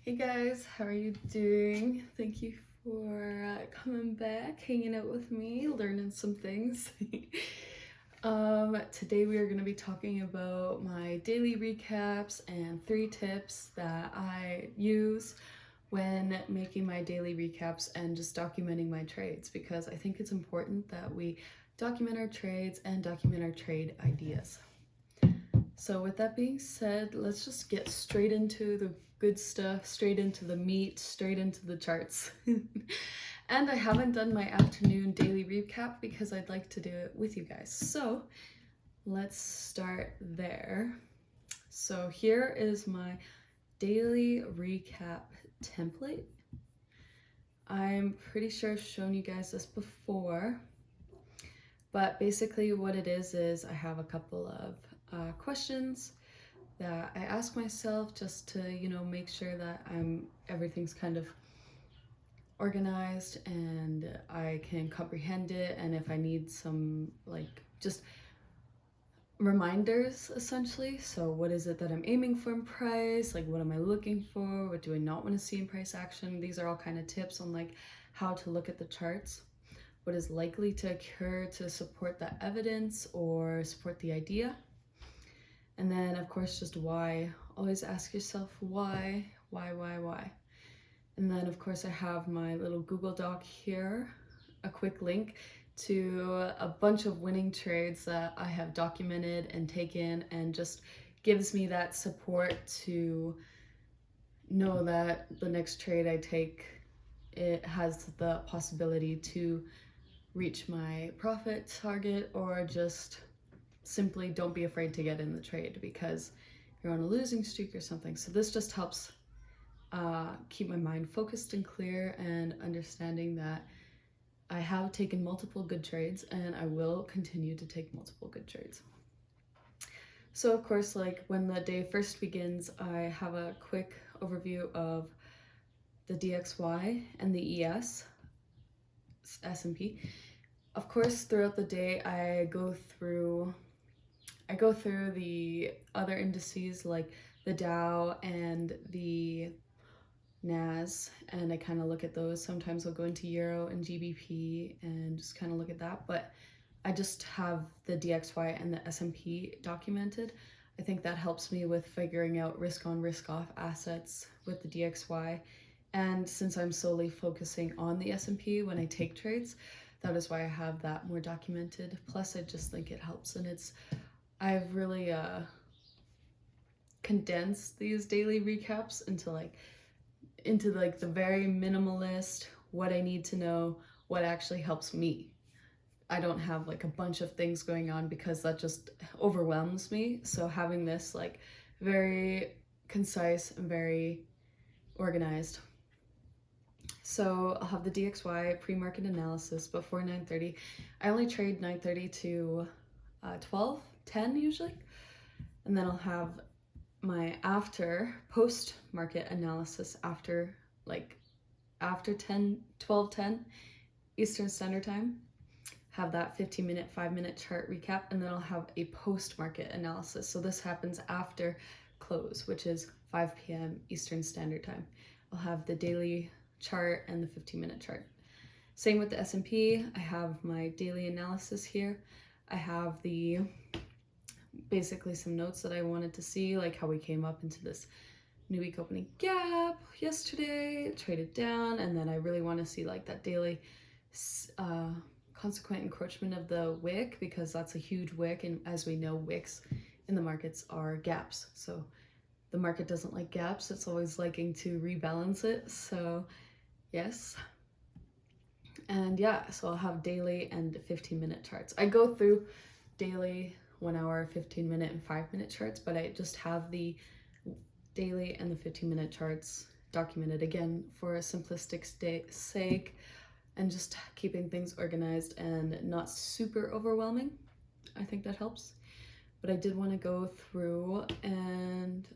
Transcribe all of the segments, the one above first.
Hey guys, how are you doing? Thank you for coming back, hanging out with me, learning some things. Today we are going to be talking about my daily recaps and 3 tips that I use when making my daily recaps and just documenting my trades, because I think it's important that we document our trades and document our trade ideas. So with that being said, let's just get straight into the good stuff, straight into the meat, straight into the charts. And I haven't done my afternoon daily recap because I'd like to do it with you guys. So let's start there. So here is my daily recap template. I'm pretty sure I've shown you guys this before, but basically what it is I have a couple of questions that I ask myself just to, make sure that everything's kind of organized and I can comprehend it, and if I need some just reminders essentially. So what is it that I'm aiming for in price? Like what am I looking for? What do I not want to see in price action? These are all kind of tips on how to look at the charts. What is likely to occur to support the evidence or support the idea? And then, of course, just why. Always ask yourself why. And then, of course, I have my little Google Doc here, a quick link to a bunch of winning trades that I have documented and taken, and just gives me that support to know that the next trade I take, it has the possibility to reach my profit target, or just simply don't be afraid to get in the trade because you're on a losing streak or something. So this just helps keep my mind focused and clear, and understanding that I have taken multiple good trades and I will continue to take multiple good trades. So of course, when the day first begins, I have a quick overview of the DXY and the ES, S&P. Of course, throughout the day, I go through the other indices like the Dow and the NAS, and I kind of look at those. Sometimes I'll go into Euro and GBP and just kind of look at that, but I just have the DXY and the S&P documented. I think that helps me with figuring out risk on, risk off assets with the DXY. And since I'm solely focusing on the S&P when I take trades, that is why I have that more documented. Plus, I just think it helps, and I've really condensed these daily recaps into the very minimalist, what I need to know, what actually helps me. I don't have a bunch of things going on because that just overwhelms me. So having this very concise and very organized. So I'll have the DXY pre-market analysis before 9:30. I only trade 9:30 to 12:10 usually. And then I'll have my post-market analysis after 12:10 Eastern Standard Time. Have that 15-minute, 5-minute chart recap, and then I'll have a post-market analysis. So this happens after close, which is 5 p.m. Eastern Standard Time. I'll have the daily chart and the 15-minute chart. Same with the S&P. I have my daily analysis here. I have basically some notes that I wanted to see, like how we came up into this new week opening gap yesterday, traded down, and then I really want to see that daily consequent encroachment of the wick, because that's a huge wick, and as we know, wicks in the markets are gaps. So the market doesn't like gaps, it's always liking to rebalance it. So yes. And yeah, so I'll have daily and 15-minute charts. I go through daily 1 hour, 15-minute, and 5-minute charts, but I just have the daily and the 15-minute charts documented, again, for a simplistic sake, and just keeping things organized and not super overwhelming. I think that helps. But I did want to go through and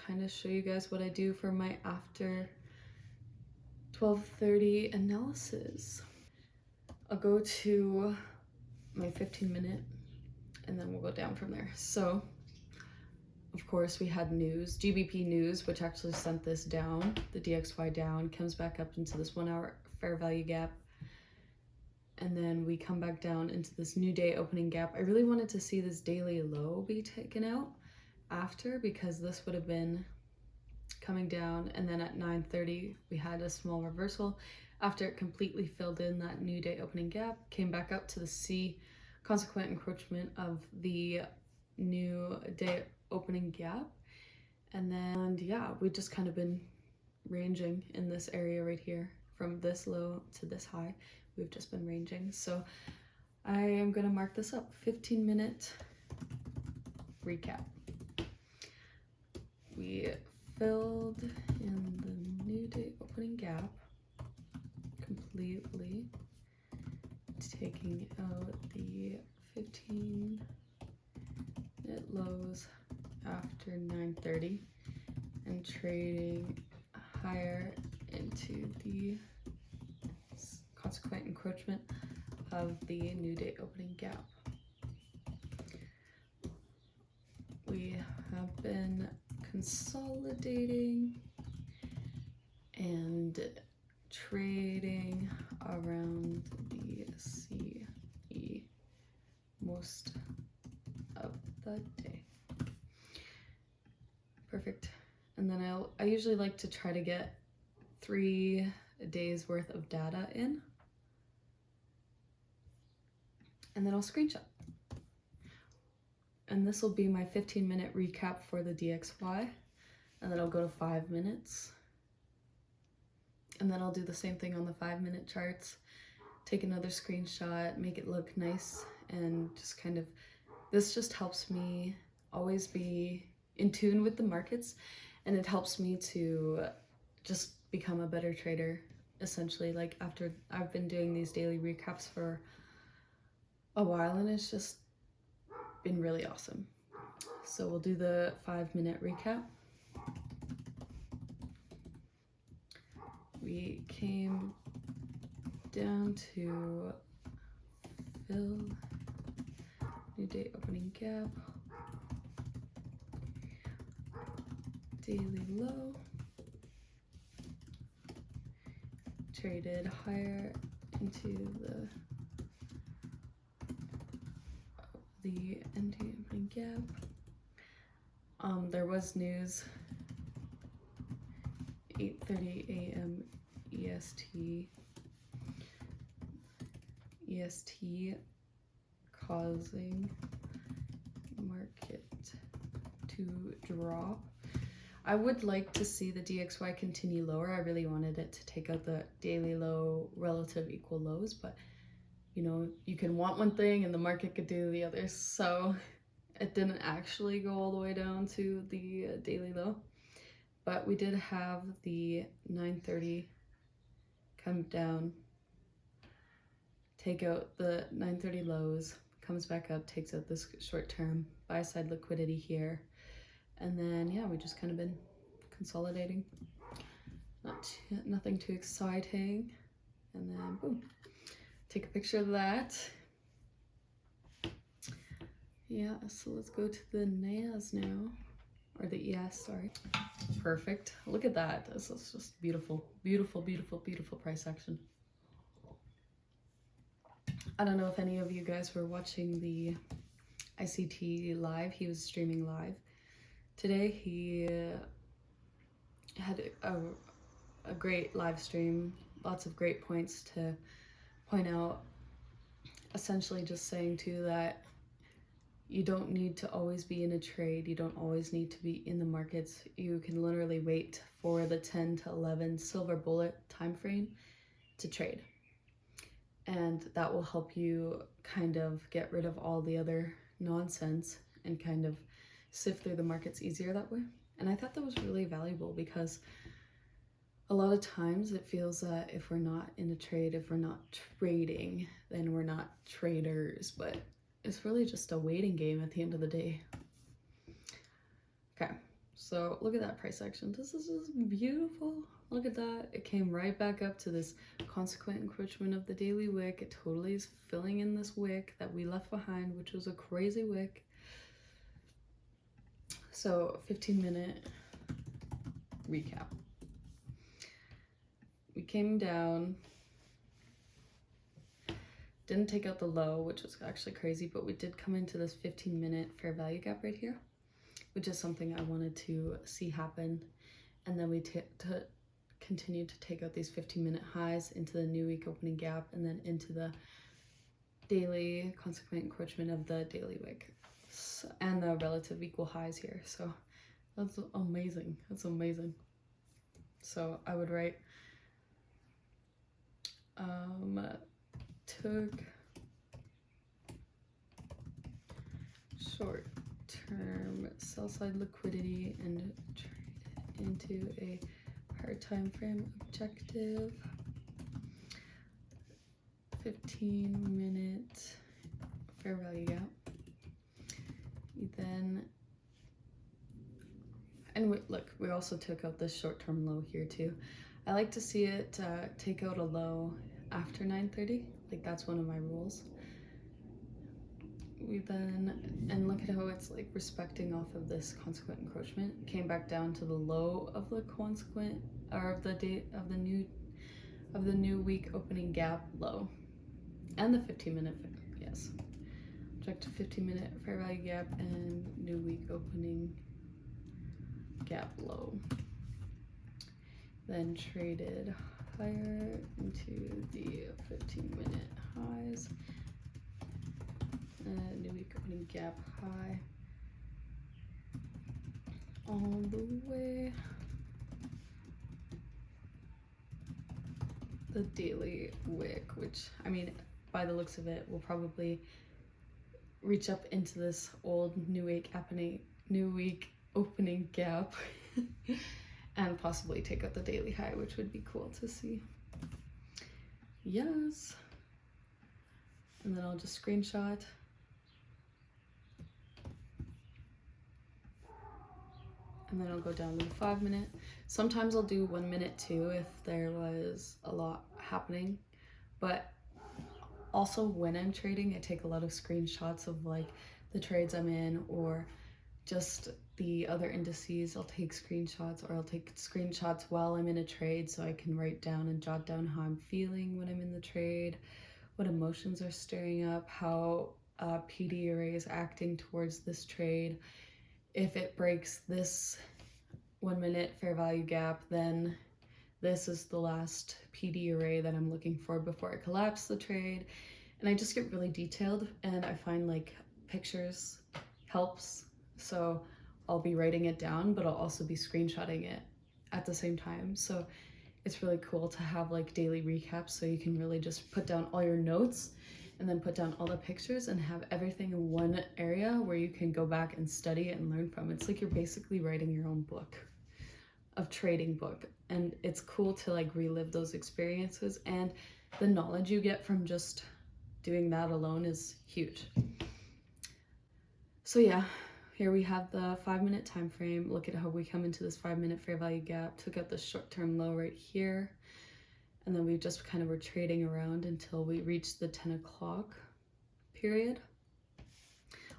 kind of show you guys what I do for my after 12:30 analysis. I'll go to my 15-minute and then we'll go down from there. So of course, we had news, GBP news, which actually sent this down, the DXY down, comes back up into this 1 hour fair value gap. And then we come back down into this new day opening gap. I really wanted to see this daily low be taken out after, because this would have been coming down, and then at 9:30 we had a small reversal after it completely filled in that new day opening gap, came back up to the C, consequent encroachment of the new day opening gap. And then yeah, we've just kind of been ranging in this area right here from this low to this high. We've just been ranging. So I am going to mark this up, 15-minute recap. We filled in the new day opening gap completely, taking out the 15-minute lows after 9:30 and trading higher into the consequent encroachment of the new day opening gap. We have been consolidating and trading around the CE most of the day. Perfect. And then I usually like to try to get 3 days worth of data in, and then I'll screenshot. And this will be my 15-minute recap for the DXY, and then I'll go to 5 minutes. And then I'll do the same thing on the 5-minute charts, take another screenshot, make it look nice, and just kind of, this just helps me always be in tune with the markets, and it helps me to just become a better trader, essentially. Like, after I've been doing these daily recaps for a while, and it's just been really awesome. So we'll do the 5-minute recap. We came down to fill new day opening gap, daily low, traded higher into the end day opening gap. There was news 8:30 a.m. EST causing market to drop. I would like to see the DXY continue lower. I really wanted it to take out the daily low relative equal lows, but you know, you can want one thing and the market could do the other. So it didn't actually go all the way down to the daily low, but we did have the 9:30 come down, take out the 9:30 lows, comes back up, takes out this short-term buy-side liquidity here. And then, yeah, we just kind of been consolidating. Nothing too exciting. And then, boom. Take a picture of that. Yeah, so let's go to the NAS now. Or the ES, sorry. Perfect. Look at that. This is just beautiful. Beautiful, beautiful, beautiful price action. I don't know if any of you guys were watching the ICT live. He was streaming live. Today he had a great live stream. Lots of great points to point out. Essentially just saying too that you don't need to always be in a trade. You don't always need to be in the markets. You can literally wait for the 10 to 11 silver bullet time frame to trade. And that will help you kind of get rid of all the other nonsense and kind of sift through the markets easier that way. And I thought that was really valuable, because a lot of times it feels that if we're not in a trade, if we're not trading, then we're not traders, but it's really just a waiting game at the end of the day. Okay, so look at that price action. This is just beautiful. Look at that. It came right back up to this consequent encroachment of the daily wick. It totally is filling in this wick that we left behind, which was a crazy wick. So 15-minute recap. We came down, didn't take out the low, which was actually crazy, but we did come into this 15-minute fair value gap right here, which is something I wanted to see happen. And then we continued to take out these 15-minute highs into the new week opening gap and then into the daily consequent encroachment of the daily wick and the relative equal highs here. So that's amazing. That's amazing. So I would write took short-term sell-side liquidity and traded into a higher time frame objective. 15-minute fair value gap. Then, and we also took out this short-term low here too. I like to see it take out a low after 9:30. Like that's one of my rules. We then, and look at how it's like respecting off of this consequent encroachment. Came back down to the low of the consequent, or of the date of the new week opening gap low, and the 15-minute, yes. Check to 15-minute fair value gap and new week opening gap low. Then traded higher into the 15-minute highs. New week opening gap high all the way. The daily wick, which I mean, by the looks of it, will probably reach up into this old new week opening gap and possibly take out the daily high, which would be cool to see. Yes. And then I'll just screenshot. And then I'll go down to the 5-minute. Sometimes I'll do 1 minute too if there was a lot happening. But also when I'm trading, I take a lot of screenshots of like the trades I'm in or just the other indices. I'll take screenshots, or I'll take screenshots while I'm in a trade so I can write down and jot down how I'm feeling when I'm in the trade, what emotions are stirring up, how PD array is acting towards this trade. If it breaks this 1 minute fair value gap, then this is the last PD array that I'm looking for before I collapse the trade. And I just get really detailed, and I find like pictures helps. So I'll be writing it down, but I'll also be screenshotting it at the same time. So it's really cool to have like daily recaps, so you can really just put down all your notes and then put down all the pictures and have everything in one area where you can go back and study it and learn from. It's like you're basically writing your own book of trading book, and it's cool to like relive those experiences, and the knowledge you get from just doing that alone is huge. So yeah, here we have the 5-minute time frame. Look at how we come into this 5-minute fair value gap, took out the short-term low right here, and then we just kind of were trading around until we reached the 10 o'clock period.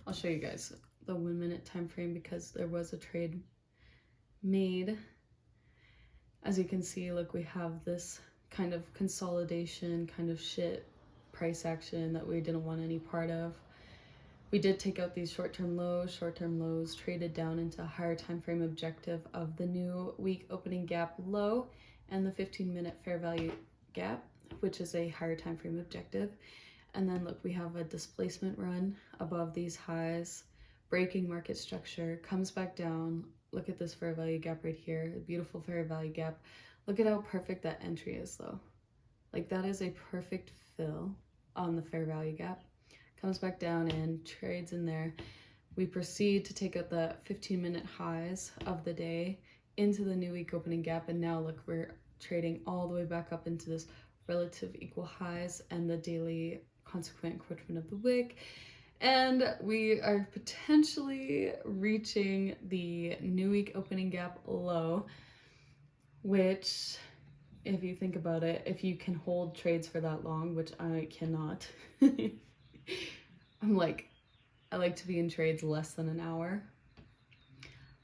I'll show you guys the 1 minute time frame because there was a trade made. As you can see, look, we have this kind of consolidation, kind of shit price action that we didn't want any part of. We did take out these short-term lows traded down into a higher time frame objective of the new week opening gap low and the 15-minute fair value gap, which is a higher time frame objective. And then look, we have a displacement run above these highs, breaking market structure, comes back down. Look at this fair value gap right here, a beautiful fair value gap. Look at how perfect that entry is though. Like that is a perfect fill on the fair value gap. Comes back down and trades in there. We proceed to take out the 15-minute highs of the day into the new week opening gap, and now look, we're trading all the way back up into this relative equal highs and the daily consequent encroachment of the wick, and we are potentially reaching the new week opening gap low, which, if you think about it, if you can hold trades for that long, which I cannot, I like to be in trades less than an hour.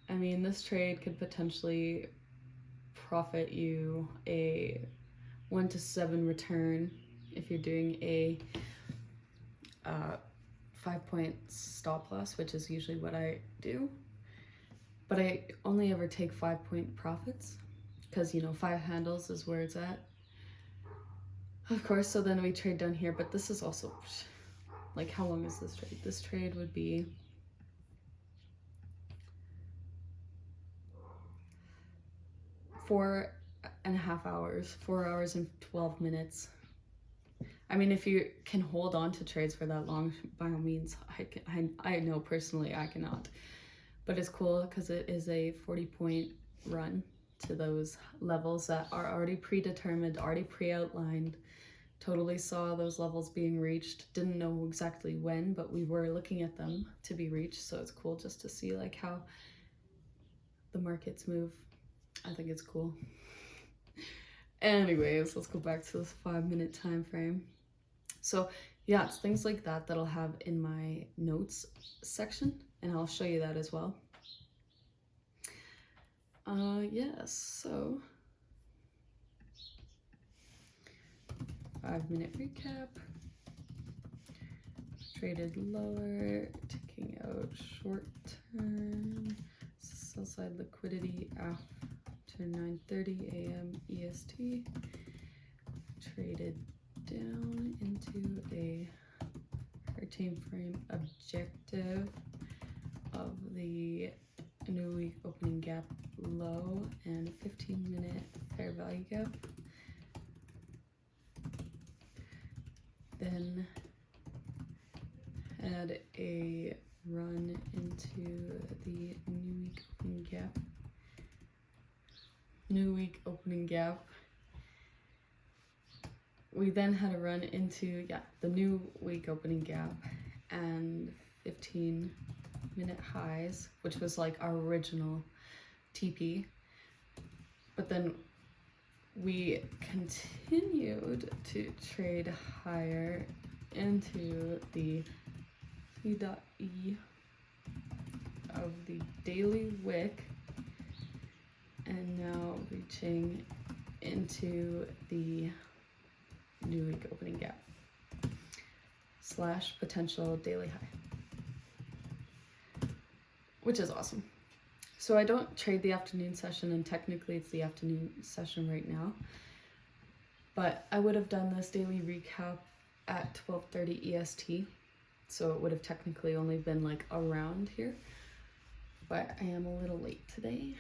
I mean, this trade could potentially profit you a 1 to 7 return if you're doing a 5-point stop loss, which is usually what I do. But I only ever take 5-point profits because, you know, 5 handles is where it's at. Of course, so then we trade down here, but this is also, like, how long is this trade? This trade would be 4.5 hours, 4 hours and 12 minutes. I mean, if you can hold on to trades for that long, by all means, I know personally I cannot. But it's cool because it is a 40-point run to those levels that are already predetermined, already pre-outlined. Totally saw those levels being reached. Didn't know exactly when, but we were looking at them to be reached. So it's cool just to see like how the markets move. I think it's cool. Anyways, let's go back to this 5-minute time frame. So yeah, it's things like that that'll have in my notes section, and I'll show you that as well. Yes, so 5-minute recap. Traded lower, taking out short term, sell side liquidity after 9:30 a.m. EST. Traded down into a time frame objective of the new week opening gap low and 15-minute fair value gap. Then had a run into the new week opening gap. We then had a run into the new week opening gap and 15-minute highs, which was like our original TP. But then we continued to trade higher into the P.E of the daily wick, and now reaching into the new week opening gap / potential daily high, which is awesome. So I don't trade the afternoon session, and technically it's the afternoon session right now, but I would have done this daily recap at 12:30 EST, so it would have technically only been like around here, but I am a little late today.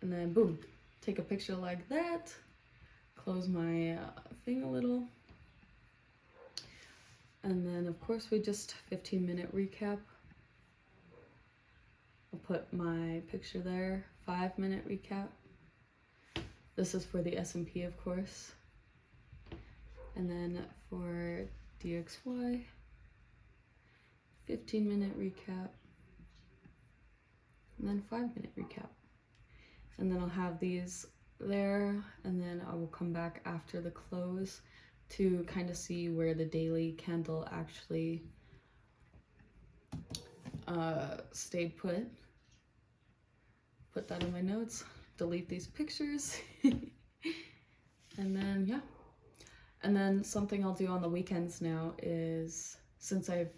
And then boom, take a picture like that, close my thing a little, and then of course we just 15-minute recap. I'll put my picture there, 5-minute recap. This is for the S&P, of course. And then for DXY, 15-minute recap, and then 5-minute recap. And then I'll have these there, and then I will come back after the close to kind of see where the daily candle actually stayed put. Put that in my notes, delete these pictures. And then yeah, and then something I'll do on the weekends now is, since I've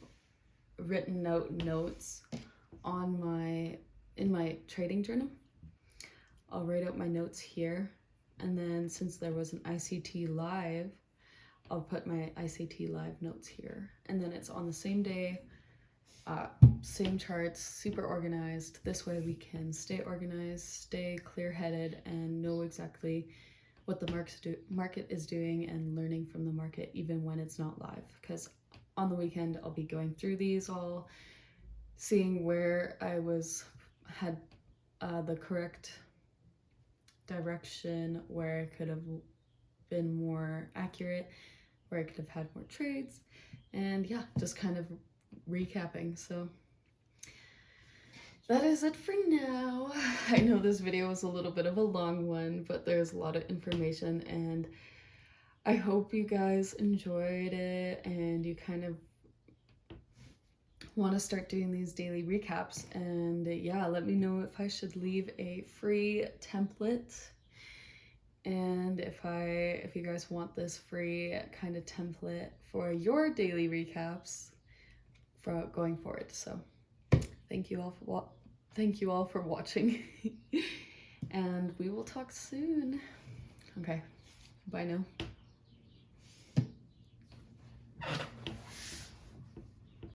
written out notes on in my trading journal, I'll write out my notes here, and then since there was an ICT live, I'll put my ICT live notes here, and then it's on the same day, same charts, super organized. This way we can stay organized, stay clear-headed, and know exactly what the market is doing, and learning from the market even when it's not live. Because on the weekend I'll be going through these all, seeing where I had the correct direction, where I could have been more accurate, where I could have had more trades, and yeah, just kind of recapping. So that is it for now. I know this video was a little bit of a long one, but there's a lot of information, and I hope you guys enjoyed it and you kind of want to start doing these daily recaps. And yeah, let me know if I should leave a free template, and if you guys want this free kind of template for your daily recaps for going forward. So thank you all for watching. And we will talk soon. Okay, bye now.